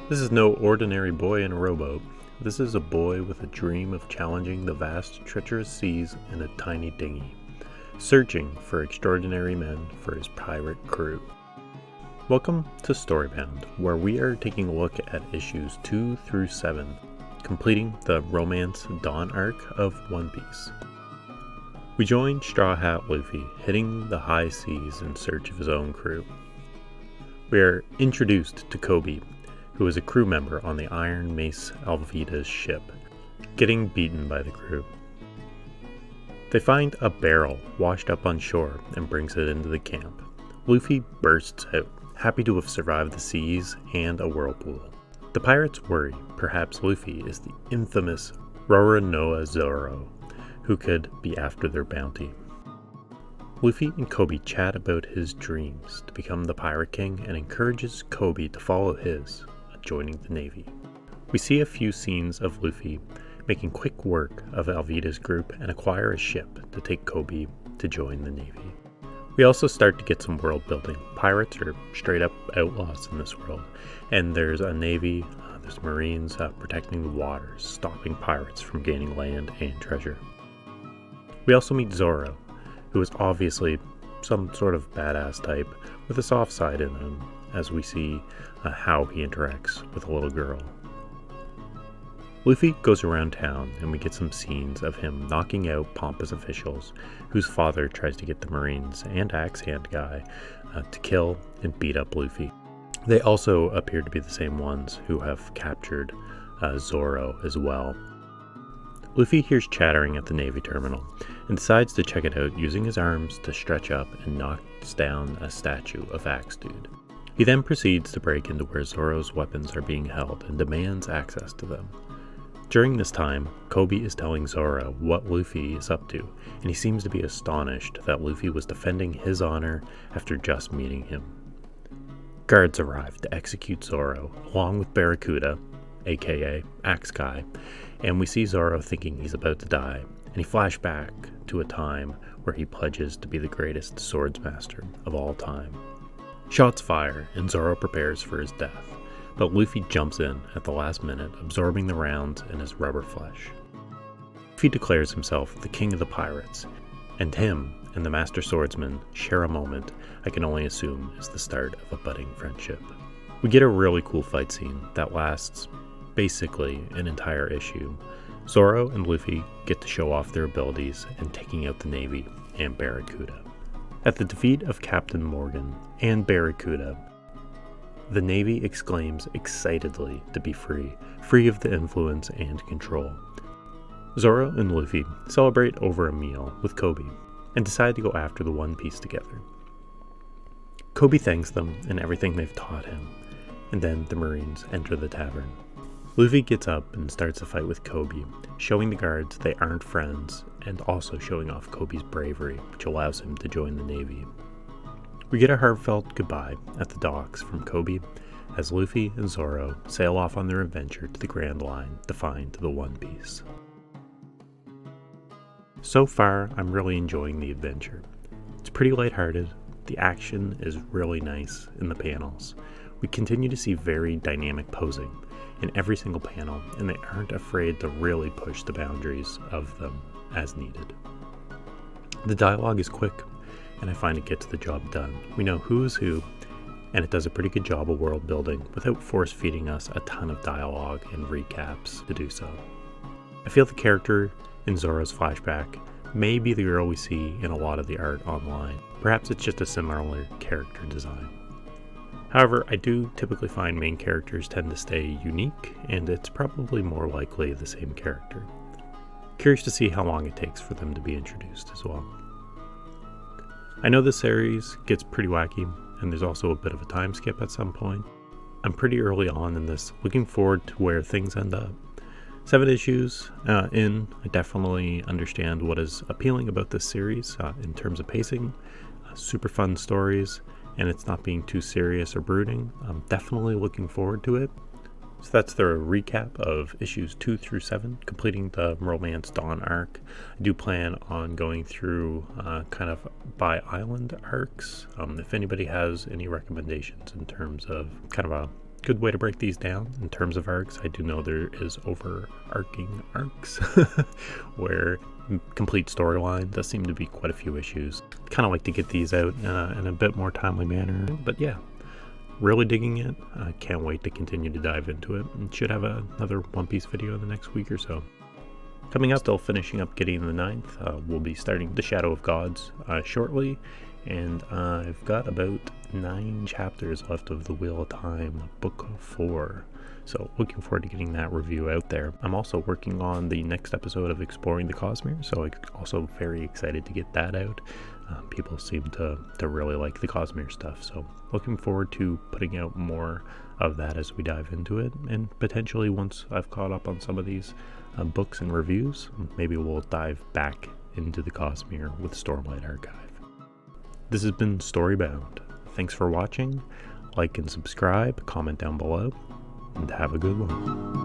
This is no ordinary boy in a rowboat. This is a boy with a dream of challenging the vast, treacherous seas in a tiny dinghy, searching for extraordinary men for his pirate crew. Welcome to Storybound, where we are taking a look at issues 2 through 7, completing the Romance Dawn arc of One Piece. We join Straw Hat Luffy hitting the high seas in search of his own crew. We are introduced to Koby, who is a crew member on the Iron Mace Alvida's ship, getting beaten by the crew. They find a barrel washed up on shore and brings it into the camp. Luffy bursts out, happy to have survived the seas and a whirlpool. The pirates worry perhaps Luffy is the infamous Roronoa Zoro, who could be after their bounty. Luffy and Koby chat about his dreams to become the Pirate King and encourages Koby to follow his, joining the Navy. We see a few scenes of Luffy making quick work of Alvida's group and acquire a ship to take Koby to join the Navy. We also start to get some world building. Pirates are straight up outlaws in this world, and there's a Navy, there's Marines protecting the waters, stopping pirates from gaining land and treasure. We also meet Zoro, who is obviously some sort of badass type with a soft side in him, as we see how he interacts with a little girl. Luffy goes around town and we get some scenes of him knocking out pompous officials whose father tries to get the Marines and Axe Hand guy to kill and beat up Luffy. They also appear to be the same ones who have captured Zoro as well. Luffy hears chattering at the Navy terminal and decides to check it out using his arms to stretch up and knocks down a statue of Axe Dude. He then proceeds to break into where Zoro's weapons are being held and demands access to them. During this time, Koby is telling Zoro what Luffy is up to, and he seems to be astonished that Luffy was defending his honor after just meeting him. Guards arrive to execute Zoro, along with Barracuda, aka Axe Guy, and we see Zoro thinking he's about to die, and he flashes back to a time where he pledges to be the greatest swordsmaster of all time. Shots fire, and Zoro prepares for his death, but Luffy jumps in at the last minute, absorbing the rounds in his rubber flesh. Luffy declares himself the king of the pirates, and him and the master swordsman share a moment I can only assume is the start of a budding friendship. We get a really cool fight scene that lasts basically an entire issue. Zoro and Luffy get to show off their abilities in taking out the Navy and Barracuda. At the defeat of Captain Morgan and Barracuda, the Navy exclaims excitedly to be free of the influence and control. Zoro and Luffy celebrate over a meal with Koby and decide to go after the One Piece together. Koby thanks them and everything they've taught him, and then the Marines enter the tavern. Luffy gets up and starts a fight with Koby, showing the guards they aren't friends and also showing off Koby's bravery, which allows him to join the Navy. We get a heartfelt goodbye at the docks from Koby as Luffy and Zoro sail off on their adventure to the Grand Line to find the One Piece. So far, I'm really enjoying the adventure. It's pretty lighthearted, the action is really nice in the panels. We continue to see very dynamic posing in every single panel, and they aren't afraid to really push the boundaries of them as needed. The dialogue is quick, and I find it gets the job done. We know who is who, and it does a pretty good job of world building without force feeding us a ton of dialogue and recaps to do so. I feel the character in Zoro's flashback may be the girl we see in a lot of the art online. Perhaps it's just a similar character design. However, I do typically find main characters tend to stay unique, and it's probably more likely the same character. Curious to see how long it takes for them to be introduced as well. I know this series gets pretty wacky, and there's also a bit of a time skip at some point. I'm pretty early on in this, looking forward to where things end up. 7 issues in, I definitely understand what is appealing about this series in terms of pacing, super fun stories, and it's not being too serious or brooding. I'm definitely looking forward to it. So that's the recap of issues 2 through 7, completing the Romance Dawn arc. I do plan on going through kind of by island arcs. If anybody has any recommendations in terms of kind of a good way to break these down in terms of arcs. I do know there is overarching arcs where complete storyline does seem to be quite a few issues. Kind of like to get these out in a bit more timely manner, but yeah, really digging it. I can't wait to continue to dive into it, and should have another One Piece video in the next week or so. Coming up, still finishing up Gideon the Ninth. We'll be starting The Shadow of Gods shortly, and I've got about 9 chapters left of The Wheel of Time, Book 4. So looking forward to getting that review out there. I'm also working on the next episode of Exploring the Cosmere, so I'm also very excited to get that out. People seem to really like the Cosmere stuff, so looking forward to putting out more of that as we dive into it, and potentially once I've caught up on some of these books and reviews, maybe we'll dive back into the Cosmere with Stormlight Archive. This has been Storybound. Thanks for watching. Like and subscribe, comment down below, and have a good one.